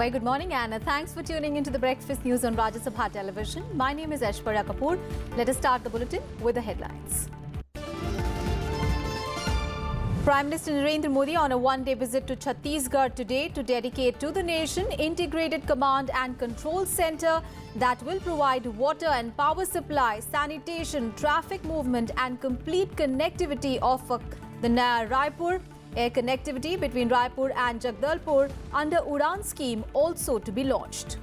very good morning and thanks for tuning into the Breakfast News on Rajya Sabha television. My name is Aishwarya Kapoor. Let us start the bulletin with the headlines. Prime Minister Narendra Modi on a one-day visit to Chhattisgarh today to dedicate to the nation integrated command and control center that will provide water and power supply, sanitation, traffic movement and complete connectivity of the Naya Raipur. Air connectivity between Raipur and Jagdalpur under Udan scheme also to be launched.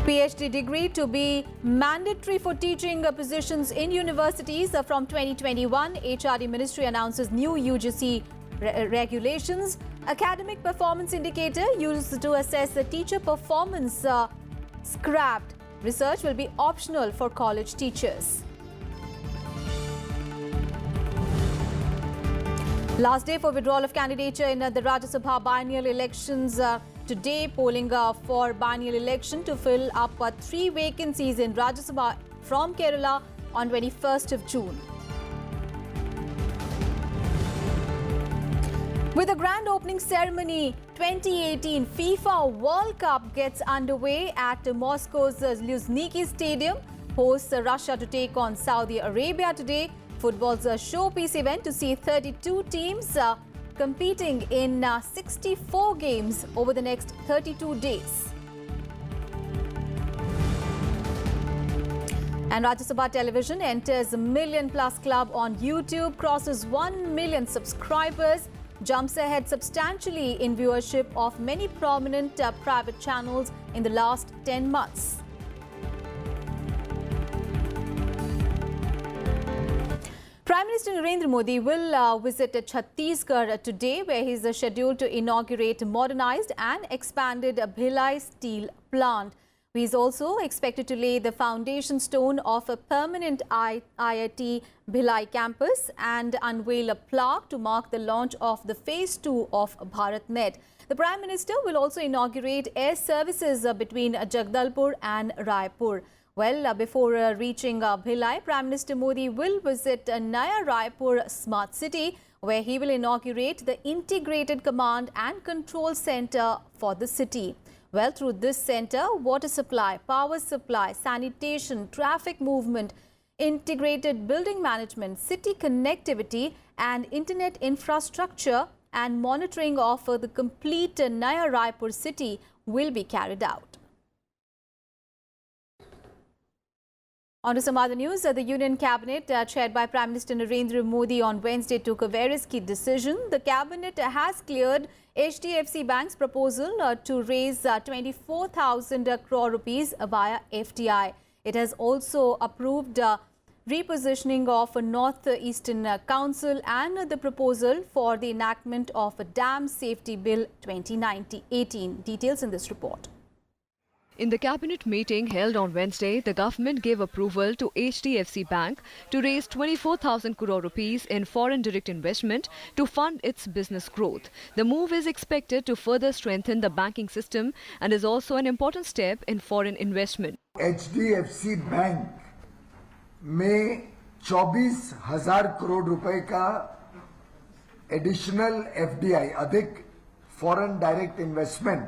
PhD degree to be mandatory for teaching positions in universities from 2021. HRD Ministry announces new UGC regulations. Academic performance indicator used to assess the teacher performance scrapped. Research will be optional for college teachers. Last day for withdrawal of candidature in the Rajya Sabha biennial elections. Today, polling for biennial election to fill up 3 vacancies in Rajya Sabha from Kerala on 21st of June. With the grand opening ceremony, 2018 FIFA World Cup gets underway at Moscow's Luzhniki Stadium. Hosts Russia to take on Saudi Arabia today. Football's a showpiece event to see 32 teams competing in 64 games over the next 32 days. And Rajya Sabha television enters a million-plus club on YouTube, crosses 1 million subscribers, jumps ahead substantially in viewership of many prominent private channels in the last 10 months. Prime Minister Narendra Modi will visit Chhattisgarh today, where he is scheduled to inaugurate modernized and expanded Bhilai steel plant. He is also expected to lay the foundation stone of a permanent IIT Bhilai campus and unveil a plaque to mark the launch of the Phase 2 of BharatNet. The Prime Minister will also inaugurate air services between Jagdalpur and Raipur. Well, before reaching Bhilai, Prime Minister Modi will visit Naya Raipur Smart City, where he will inaugurate the Integrated Command and Control Center for the city. Well, through this center, water supply, power supply, sanitation, traffic movement, integrated building management, city connectivity and internet infrastructure and monitoring of the complete Naya Raipur city will be carried out. On to some other news. The Union Cabinet, chaired by Prime Minister Narendra Modi on Wednesday, took a very key decision. The Cabinet has cleared HDFC Bank's proposal to raise 24,000 crore rupees via FDI. It has also approved repositioning of a North-Eastern Council and the proposal for the enactment of a Dam Safety Bill 2018. Details in this report. In the cabinet meeting held on Wednesday, the government gave approval to HDFC Bank to raise 24,000 crore rupees in foreign direct investment to fund its business growth. The move is expected to further strengthen the banking system and is also an important step in foreign investment. HDFC Bank में 24,000 करोड़ रुपए का additional FDI अधिक foreign direct investment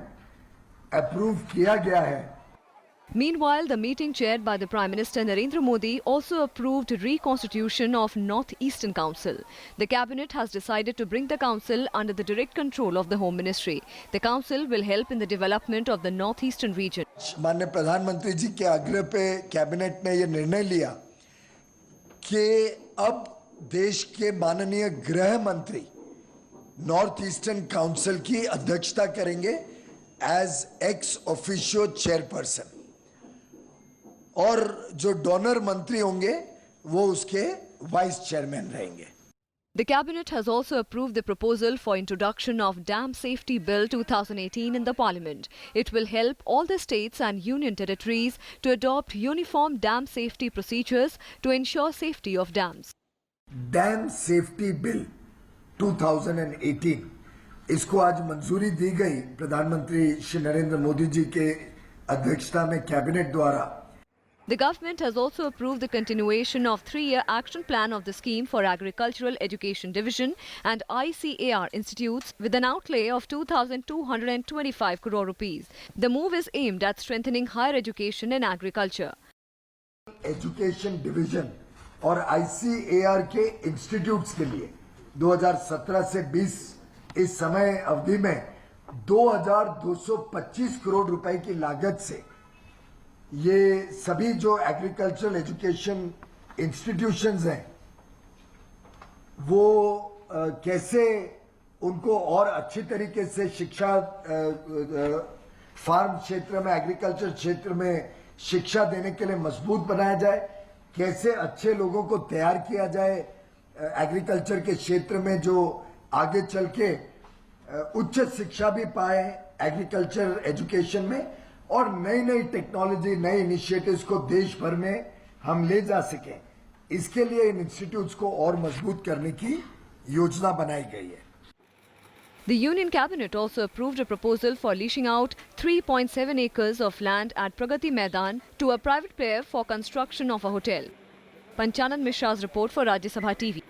approve किया गया है. Meanwhile, the meeting chaired by the Prime Minister Narendra Modi also approved reconstitution of North-Eastern Council. The Cabinet has decided to bring the council under the direct control of the Home Ministry. The council will help in the development of the North-Eastern region. माननीय प्रधानमंत्री जी के आग्रह पे cabinet ने ये निर्णय लिया कि अब देश के माननीय गृह मंत्री नॉर्थ ईस्टर्न काउंसिल की अध्यक्षता करेंगे एज एक्स ऑफिशियो चेयरपर्सन, और जो डोनर मंत्री होंगे वो उसके वाइस चेयरमैन रहेंगे. The Cabinet has also approved the proposal for introduction of Dam Safety Bill 2018 in the Parliament. It will help all the states and union territories to adopt uniform dam safety procedures to ensure safety of dams. Dam Safety Bill 2018 इसको आज मंजूरी दी गई प्रधानमंत्री श्री नरेंद्र मोदी जी के अध्यक्षता में cabinet द्वारा. The government has also approved the continuation of 3-year action plan of the scheme for Agricultural Education Division and ICAR institutes with an outlay of 2,225 crore rupees. The move is aimed at strengthening higher education in agriculture. Education division और ICAR के institutes के लिए 2017 से 20 इस समय अवधि में 2,225 करोड़ रुपए की लागत से ये सभी जो एग्रीकल्चरल एजुकेशन इंस्टीट्यूशंस हैं वो कैसे उनको और अच्छी तरीके से शिक्षा फार्म क्षेत्र में एग्रीकल्चर क्षेत्र में शिक्षा देने के लिए मजबूत बनाया जाए, कैसे अच्छे लोगों को तैयार किया जाए एग्रीकल्चर के क्षेत्र में जो आगे चल के उच्च शिक्षा भी पाए एग्रीकल्चर एजुकेशन में और नई नई टेक्नोलॉजी नए इनिशिएटिव्स को देश भर में हम ले जा सकें, इसके लिए इन इंस्टीट्यूट्स को और मजबूत करने की योजना बनाई गई है. The Union Cabinet also approved a proposal for leasing out 3.7 acres of land at Pragati Maidan to a private player for construction of a hotel. Panchanan Mishra's report for Rajya Sabha TV.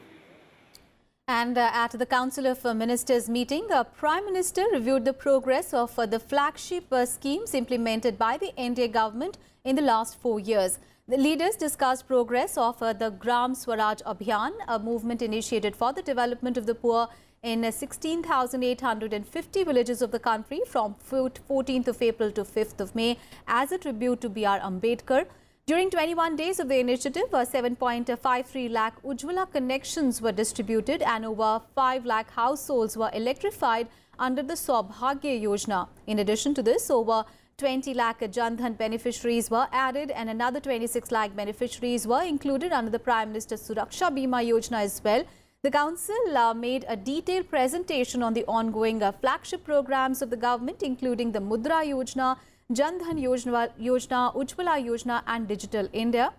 And at the Council of Ministers meeting, the Prime Minister reviewed the progress of the flagship schemes implemented by the NDA government in the last 4 years. The leaders discussed progress of the Gram Swaraj Abhiyan, a movement initiated for the development of the poor in 16,850 villages of the country from 14th of April to 5th of May as a tribute to B.R. Ambedkar. During 21 days of the initiative, 7.53 lakh Ujjwala connections were distributed and over 5 lakh households were electrified under the Saubhagya Yojana. In addition to this, over 20 lakh Jan Dhan beneficiaries were added and another 26 lakh beneficiaries were included under the Prime Minister's Suraksha Bima Yojana as well. The Council made a detailed presentation on the ongoing flagship programs of the government, including the Mudra Yojana, Jan Dhan Yojana, Ujjwala Yojana and Digital India.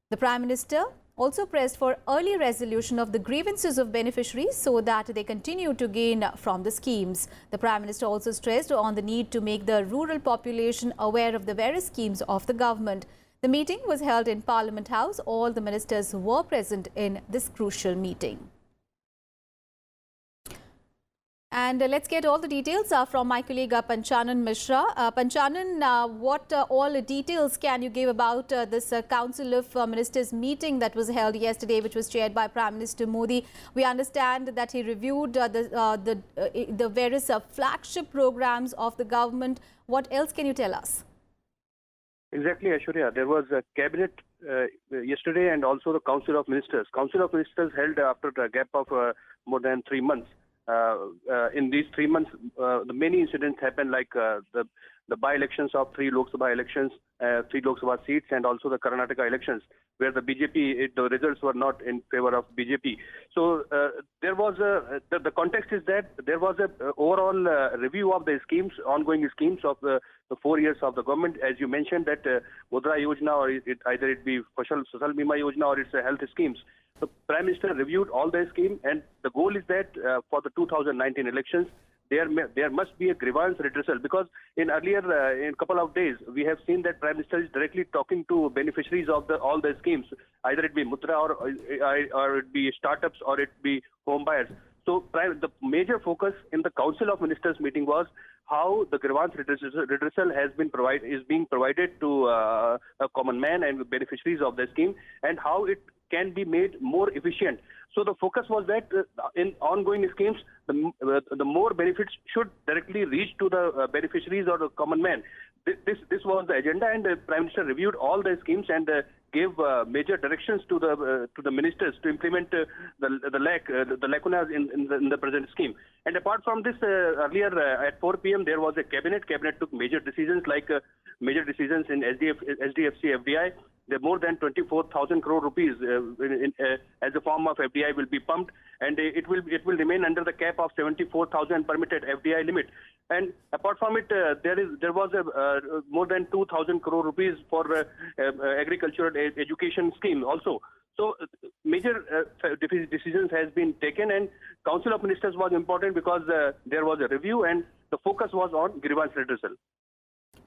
The Prime Minister also pressed for early resolution of the grievances of beneficiaries so that they continue to gain from the schemes. The Prime Minister also stressed on the need to make the rural population aware of the various schemes of the government. The meeting was held in Parliament House. All the ministers were present in this crucial meeting. And let's get all the details from my colleague Panchanan Mishra. Panchanan, what all details can you give about this Council of Ministers meeting that was held yesterday, which was chaired by Prime Minister Modi? We understand that he reviewed the various flagship programs of the government. What else can you tell us? Exactly, Aishwarya. There was a cabinet yesterday and also the Council of Ministers. Council of Ministers held after a gap of more than 3 months. In these 3 months, the many incidents happened, like the by-elections of 3 Lok Sabha elections, 3 Lok Sabha seats, and also the Karnataka elections, where the BJP, the results were not in favor of BJP. So there was the context is that there was a overall review of the schemes, ongoing schemes of the 4 years of the government. As you mentioned, that Mudra Yojana, or either it be Social Bima Yojana or it's a health schemes. The Prime Minister reviewed all the schemes, and the goal is that for the 2019 elections, there must be a grievance redressal, because in a couple of days we have seen that Prime Minister is directly talking to beneficiaries of all the schemes, either it be Mudra or it be startups or it be home buyers. So the major focus in the Council of Ministers meeting was how the grievance redressal is being provided to a common man and beneficiaries of the scheme, and how it can be made more efficient. So the focus was that in ongoing schemes, the more benefits should directly reach to the beneficiaries or the common man. This was the agenda, and the Prime Minister reviewed all the schemes and gave major directions to the ministers to implement the lacunas in the present scheme. And apart from this, earlier at 4 p.m. there was a cabinet. Cabinet took major decisions, like major decisions in SDFC FDI. There more than 24,000 crore rupees as a form of FDI will be pumped, and it will remain under the cap of 74,000 permitted FDI limit. And apart from it, there was more than 2,000 crore rupees for agricultural education scheme also. So major decisions has been taken, and Council of Ministers was important because there was a review and the focus was on grievance redressal.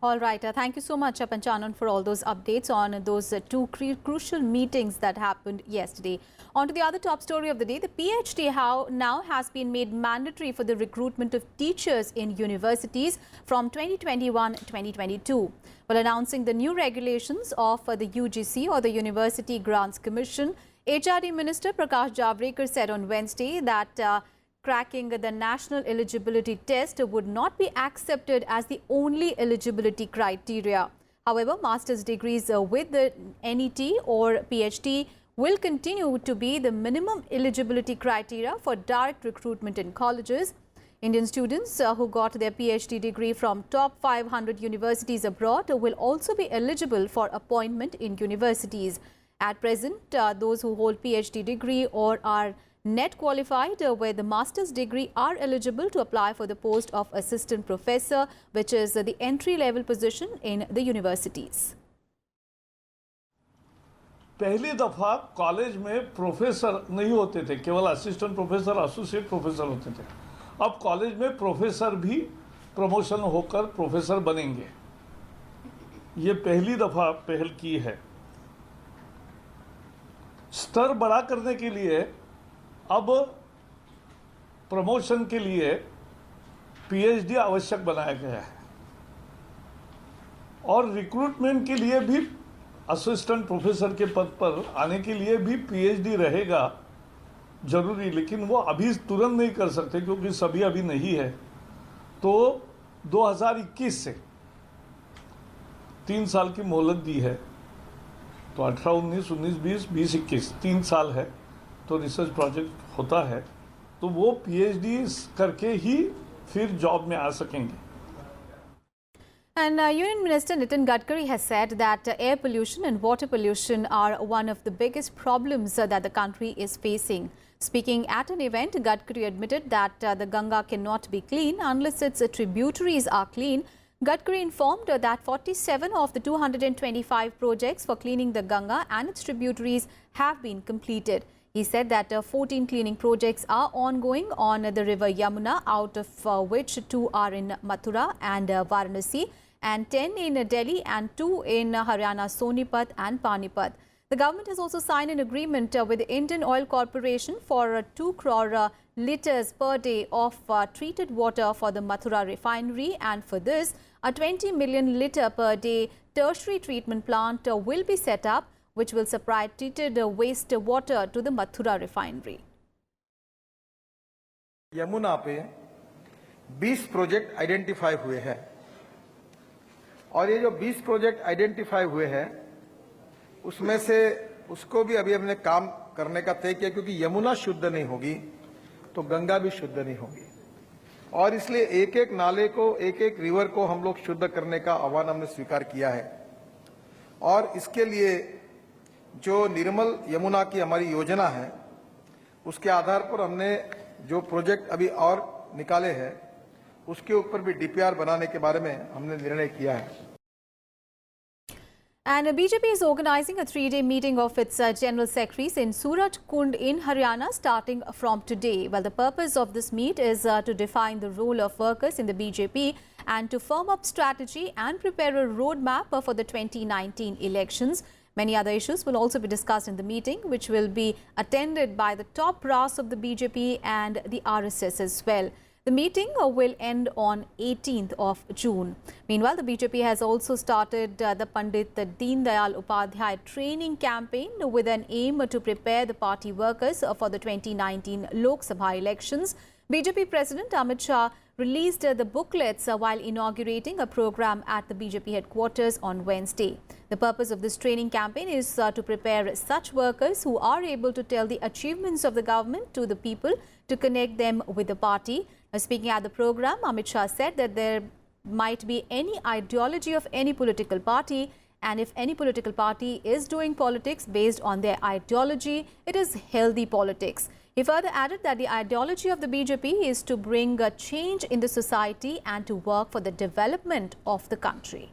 All right. Thank you so much, Panchanan, for all those updates on those two crucial meetings that happened yesterday. On to the other top story of the day. The PhD now has been made mandatory for the recruitment of teachers in universities from 2021-2022. While announcing the new regulations of the UGC or the University Grants Commission, HRD Minister Prakash Javadekar said on Wednesday that cracking the national eligibility test would not be accepted as the only eligibility criteria. However, master's degrees with the NET or PhD will continue to be the minimum eligibility criteria for direct recruitment in colleges. Indian students who got their PhD degree from top 500 universities abroad will also be eligible for appointment in universities. At present, those who hold PhD degree or are NET qualified with the master's degree are eligible to apply for the post of assistant professor, which is the entry-level position in the universities. पहली दफा college में professor नहीं होते थे, केवल assistant professor, associate professor होते थे। अब कॉलेज में प्रोफेसर भी प्रमोशन होकर प्रोफेसर बनेंगे। ये पहली दफा पहल की है। स्तर बड़ा करने के लिए अब प्रमोशन के लिए पीएचडी आवश्यक बनाया गया है और रिक्रूटमेंट के लिए भी असिस्टेंट प्रोफेसर के पद पर आने के लिए भी पीएचडी रहेगा जरूरी, लेकिन वो अभी तुरंत नहीं कर सकते क्योंकि सभी अभी नहीं है। तो 2021 से 3 साल की मोहलत दी है, तो 18, 19, 19, 20, 20, 21 3 साल है, तो रिसर्च प्रोजेक्ट होता है, तो वो पीएचडी करके ही फिर जॉब में आ सकेंगे। And Union Minister Nitin Gadkari has said that air pollution and water pollution are one of the biggest problems that the country is facing. Speaking at an event, Gadkari admitted that the Ganga cannot be clean unless its tributaries are clean. Gadkari informed that 47 of the 225 projects for cleaning the Ganga and its tributaries have been completed. He said that 14 cleaning projects are ongoing on the river Yamuna, out of which 2 are in Mathura and Varanasi, and 10 in Delhi and 2 in Haryana, Sonipat and Panipat. The government has also signed an agreement with the Indian Oil Corporation for 2 crore litres per day of treated water for the Mathura refinery, and for this, a 20 million litre per day tertiary treatment plant will be set up, which will supply treated waste water to the Mathura refinery. Yamuna पे 20 project identify हुए हैं और ये जो 20 project identify हुए हैं उसमें से उसको भी अभी हमने काम करने का तय किया, क्योंकि यमुना शुद्ध नहीं होगी तो गंगा भी शुद्ध नहीं होगी और इसलिए एक एक नाले को, एक एक रिवर को हम लोग शुद्ध करने का आह्वान हमने स्वीकार किया है। और इसके लिए जो निर्मल यमुना की हमारी योजना है उसके आधार पर हमने जो प्रोजेक्ट अभी और निकाले हैं उसके ऊपर भी डीपीआर बनाने के बारे में हमने निर्णय किया है। And BJP is organizing a 3-day meeting of its General Secretaries in Suraj Kund in Haryana starting from today. Well, the purpose of this meet is to define the role of workers in the BJP and to firm up strategy and prepare a roadmap for the 2019 elections. Many other issues will also be discussed in the meeting, which will be attended by the top brass of the BJP and the RSS as well. The meeting will end on 18th of June. Meanwhile, the BJP has also started the Pandit Deen Dayal Upadhyay training campaign with an aim to prepare the party workers for the 2019 Lok Sabha elections. BJP President Amit Shah released the booklets while inaugurating a program at the BJP headquarters on Wednesday. The purpose of this training campaign is to prepare such workers who are able to tell the achievements of the government to the people to connect them with the party. Speaking at the program, Amit Shah said that there might be any ideology of any political party, and if any political party is doing politics based on their ideology, it is healthy politics. He further added that the ideology of the BJP is to bring a change in the society and to work for the development of the country.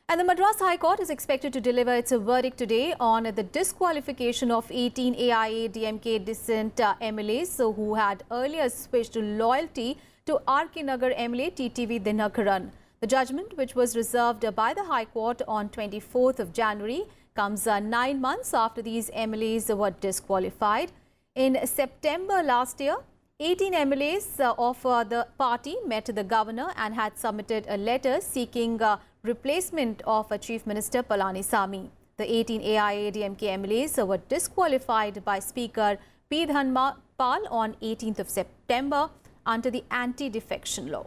And the Madras High Court is expected to deliver its verdict today on the disqualification of 18 AIA-DMK dissent MLAs who had earlier switched to loyalty to RK Nagar MLA TTV Dinakaran. The judgment, which was reserved by the High Court on 24th of January, comes 9 months after these MLAs were disqualified. In September last year, 18 MLAs of the party met the governor and had submitted a letter seeking replacement of Chief Minister Palanisamy. The 18 AIADMK MLAs were disqualified by Speaker P. Dhanpal on 18th of September under the anti-defection law.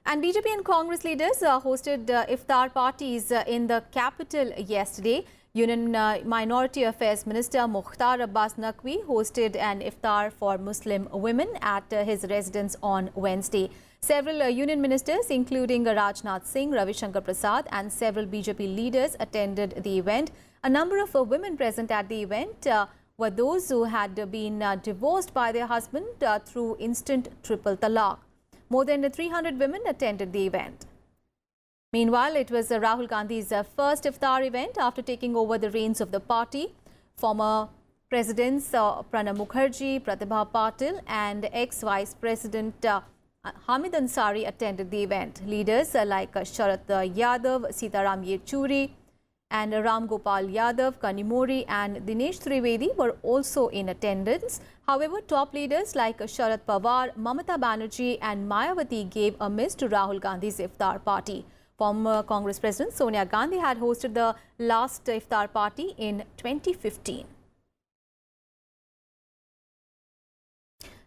And BJP and Congress leaders hosted Iftar parties in the capital yesterday. Union Minority Affairs Minister Mukhtar Abbas Naqvi hosted an iftar for Muslim women at his residence on Wednesday. Several union ministers, including Rajnath Singh, Ravi Shankar Prasad and several BJP leaders attended the event. A number of women present at the event were those who had been divorced by their husband through instant triple talaq. More than 300 women attended the event. Meanwhile, it was Rahul Gandhi's first iftar event after taking over the reins of the party. Former Presidents Pranab Mukherjee, Pratibha Patil and ex-Vice President Hamid Ansari attended the event. Leaders like Sharat Yadav, Sitaram Yechuri and Ram Gopal Yadav, Kanimori and Dinesh Trivedi were also in attendance. However, top leaders like Sharad Pawar, Mamata Banerjee and Mayawati gave a miss to Rahul Gandhi's iftar party. Former Congress President Sonia Gandhi had hosted the last iftar party in 2015.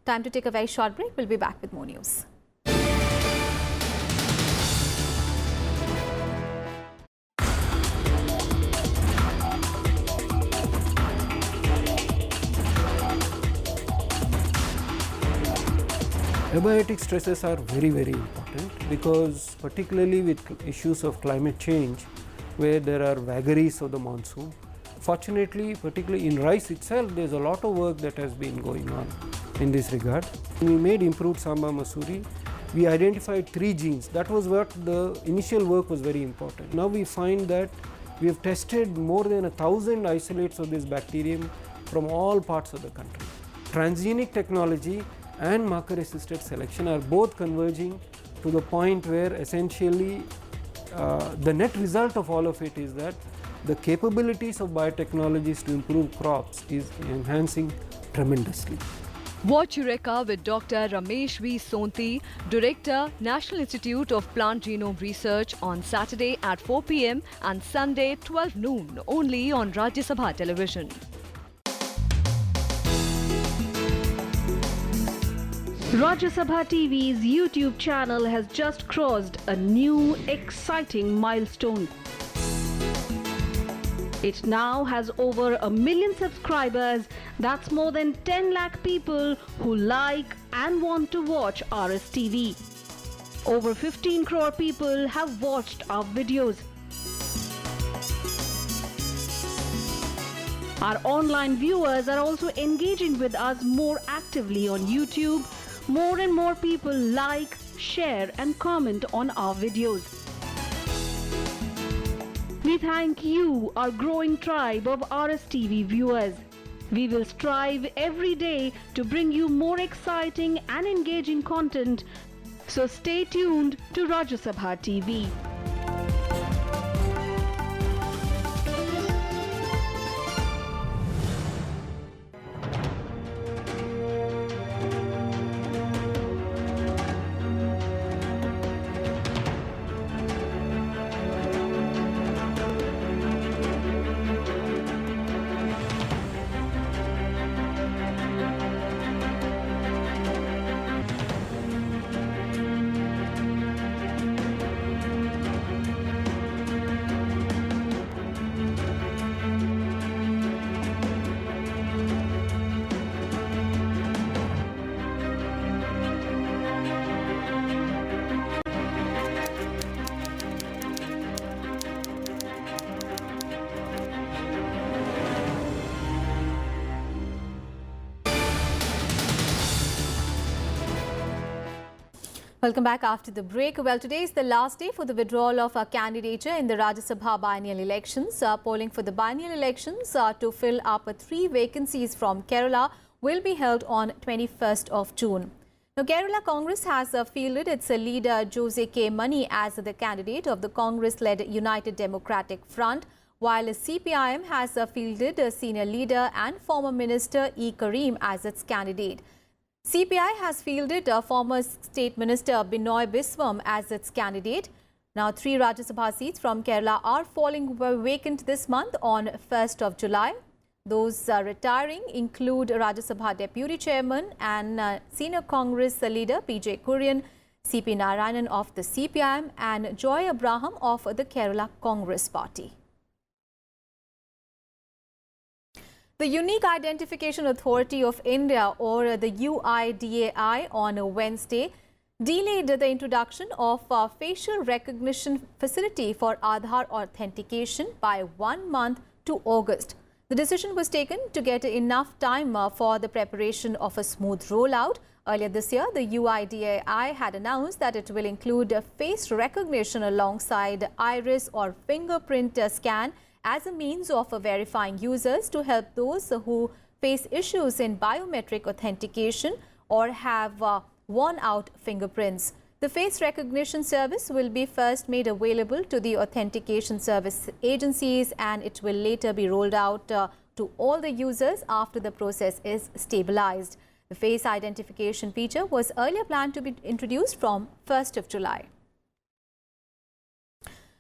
Time to take a very short break. We'll be back with more news. Abiotic stresses are very, very important because particularly with issues of climate change where there are vagaries of the monsoon. Fortunately, particularly in rice itself, there is a lot of work that has been going on in this regard. We made improved Samba Masuri. We identified 3 genes. That was what the initial work was very important. Now we find that we have tested more than 1,000 isolates of this bacterium from all parts of the country. Transgenic technology and marker-assisted selection are both converging to the point where essentially the net result of all of it is that the capabilities of biotechnologies to improve crops is enhancing tremendously. Watch Eureka with Dr. Ramesh V. Sonti, Director, National Institute of Plant Genome Research on Saturday at 4 p.m. and Sunday 12 noon only on Rajya Sabha television. Rajya Sabha TV's YouTube channel has just crossed a new exciting milestone. It now has over 1 million subscribers. That's more than 10 lakh people who like and want to watch RSTV. Over 15 crore people have watched our videos. Our online viewers are also engaging with us more actively on YouTube. More and more people like, share and comment on our videos. We thank you, our growing tribe of RSTV viewers. We will strive every day to bring you more exciting and engaging content. So stay tuned to Rajya Sabha TV. Welcome back after the break. Well, today is the last day for the withdrawal of a candidature in the Rajya Sabha biennial elections. Polling for the biennial elections to fill up 3 vacancies from Kerala will be held on 21st of June. Now, Kerala Congress has fielded its leader Jose K. Mani as the candidate of the Congress-led United Democratic Front, while CPIM has fielded senior leader and former Minister E. Karim as its candidate. CPI has fielded former State Minister Binoy Biswam as its candidate. Now, 3 Rajya Sabha seats from Kerala are falling vacant this month on 1st of July. Those retiring include Rajya Sabha Deputy Chairman and Senior Congress leader P.J. Kurian, C.P. Narayanan of the CPIM and Joy Abraham of the Kerala Congress Party. The Unique Identification Authority of India, or the UIDAI, on Wednesday delayed the introduction of a facial recognition facility for Aadhaar authentication by 1 month to August. The decision was taken to get enough time for the preparation of a smooth rollout. Earlier this year, the UIDAI had announced that it will include face recognition alongside iris or fingerprint scan as a means of verifying users to help those who face issues in biometric authentication or have worn out fingerprints. The face recognition service will be first made available to the authentication service agencies, and it will later be rolled out to all the users after the process is stabilized. The face identification feature was earlier planned to be introduced from 1st of July.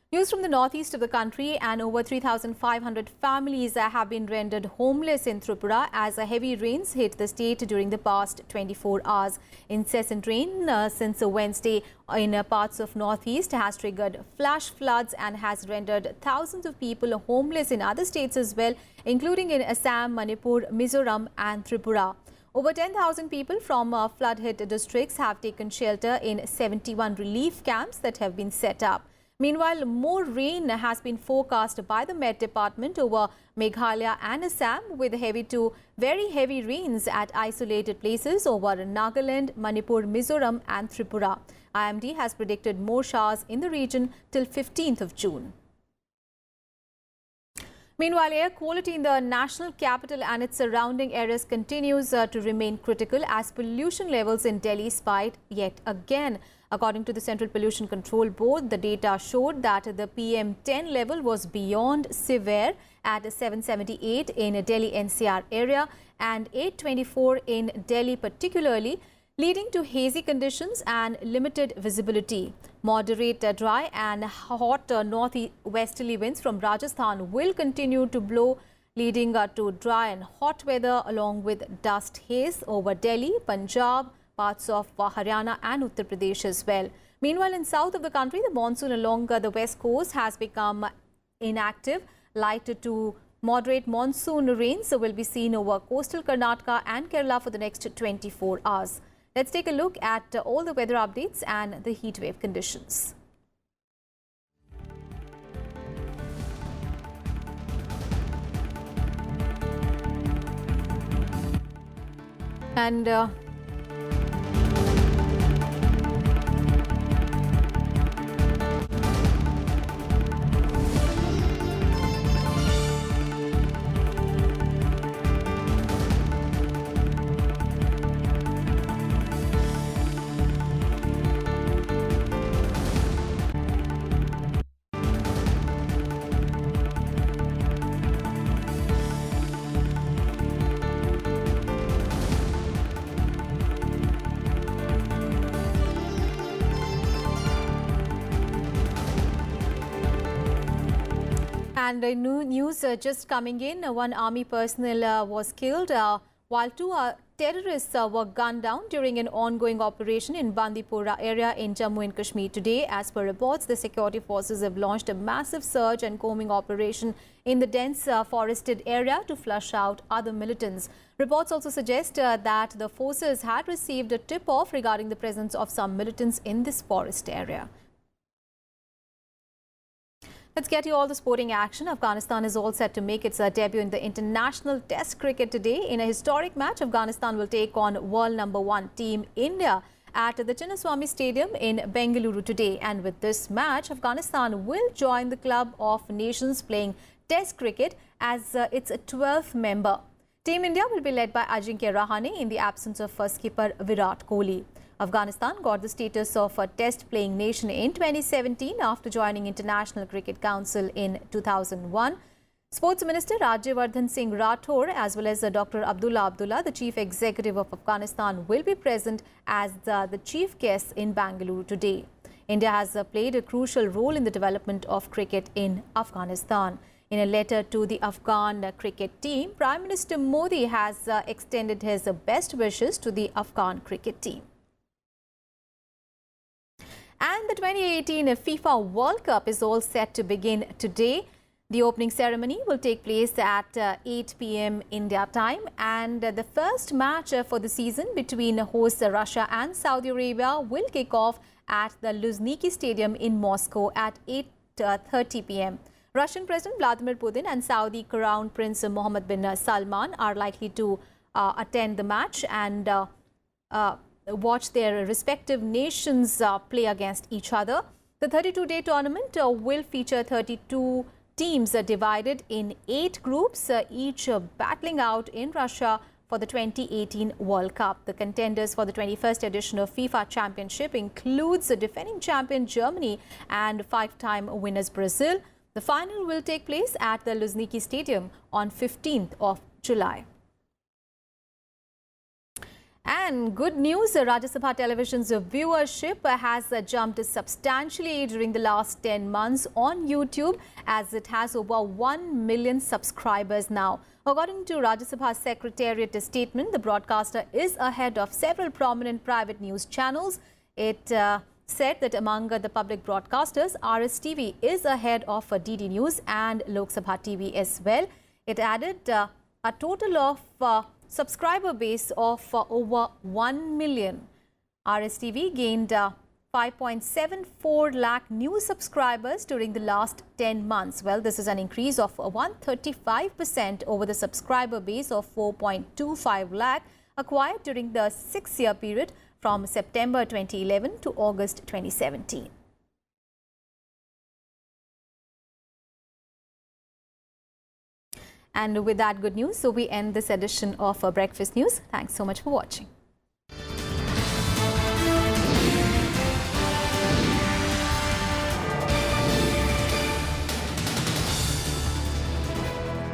News from the northeast of the country, and over 3,500 families have been rendered homeless in Tripura as heavy rains hit the state during the past 24 hours. Incessant rain since Wednesday in parts of northeast has triggered flash floods and has rendered thousands of people homeless in other states as well, including in Assam, Manipur, Mizoram and Tripura. Over 10,000 people from flood-hit districts have taken shelter in 71 relief camps that have been set up. Meanwhile, more rain has been forecast by the Met Department over Meghalaya and Assam, with heavy to very heavy rains at isolated places over Nagaland, Manipur, Mizoram and Tripura. IMD has predicted more showers in the region till 15th of June. Meanwhile, air quality in the national capital and its surrounding areas continues to remain critical as pollution levels in Delhi spiked yet again. According to the Central Pollution Control Board, the data showed that the PM10 level was beyond severe at 778 in Delhi NCR area and 824 in Delhi particularly, leading to hazy conditions and limited visibility. Moderate, dry and hot northwesterly winds from Rajasthan will continue to blow, leading to dry and hot weather along with dust haze over Delhi, Punjab, parts of Haryana and Uttar Pradesh as well. Meanwhile, in south of the country, the monsoon along the west coast has become inactive. Light to moderate monsoon rains will be seen over coastal Karnataka and Kerala for the next 24 hours. Let's take a look at all the weather updates and the heat wave conditions. And news just coming in, one army personnel was killed while 2 terrorists were gunned down during an ongoing operation in Bandipora area in Jammu and Kashmir today. As per reports, the security forces have launched a massive search and combing operation in the dense forested area to flush out other militants. Reports also suggest that the forces had received a tip-off regarding the presence of some militants in this forest area. Let's get you all the sporting action. Afghanistan is all set to make its debut in the international test cricket today. In a historic match, Afghanistan will take on world #1 team India at the Chinnaswamy Stadium in Bengaluru today. And with this match, Afghanistan will join the club of nations playing test cricket as its 12th member. Team India will be led by Ajinkya Rahane in the absence of skipper Virat Kohli. Afghanistan got the status of a test-playing nation in 2017 after joining International Cricket Council in 2001. Sports Minister Rajya Singh Rathore as well as Dr. Abdullah, the Chief Executive of Afghanistan, will be present as the chief guests in Bangalore today. India has played a crucial role in the development of cricket in Afghanistan. In a letter to the Afghan cricket team, Prime Minister Modi has extended his best wishes to the Afghan cricket team. And the 2018 FIFA World Cup is all set to begin today. The opening ceremony will take place at 8 p.m. India time, and the first match for the season between hosts Russia and Saudi Arabia will kick off at the Luzhniki Stadium in Moscow at 8:30 p.m. Russian President Vladimir Putin and Saudi Crown Prince Mohammed bin Salman are likely to attend the match and watch their respective nations play against each other. The 32-day tournament will feature 32 teams divided in 8 groups, each battling out in Russia for the 2018 World Cup. The contenders for the 21st edition of FIFA Championship includes the defending champion Germany and 5-time winners Brazil. The final will take place at the Luzhniki Stadium on 15th of July. And good news, Rajya Sabha television's viewership has jumped substantially during the last 10 months on YouTube, as it has over 1 million subscribers now. According to Rajya Sabha Secretariat statement, the broadcaster is ahead of several prominent private news channels. It said that among the public broadcasters, RSTV is ahead of DD News and Lok Sabha TV as well. It added a total of subscriber base of over 1 million. RSTV gained 5.74 lakh new subscribers during the last 10 months. Well, this is an increase of 135% over the subscriber base of 4.25 lakh acquired during the 6-year period from September 2011 to August 2017. And with that good news, so we end this edition of Breakfast News. Thanks so much for watching.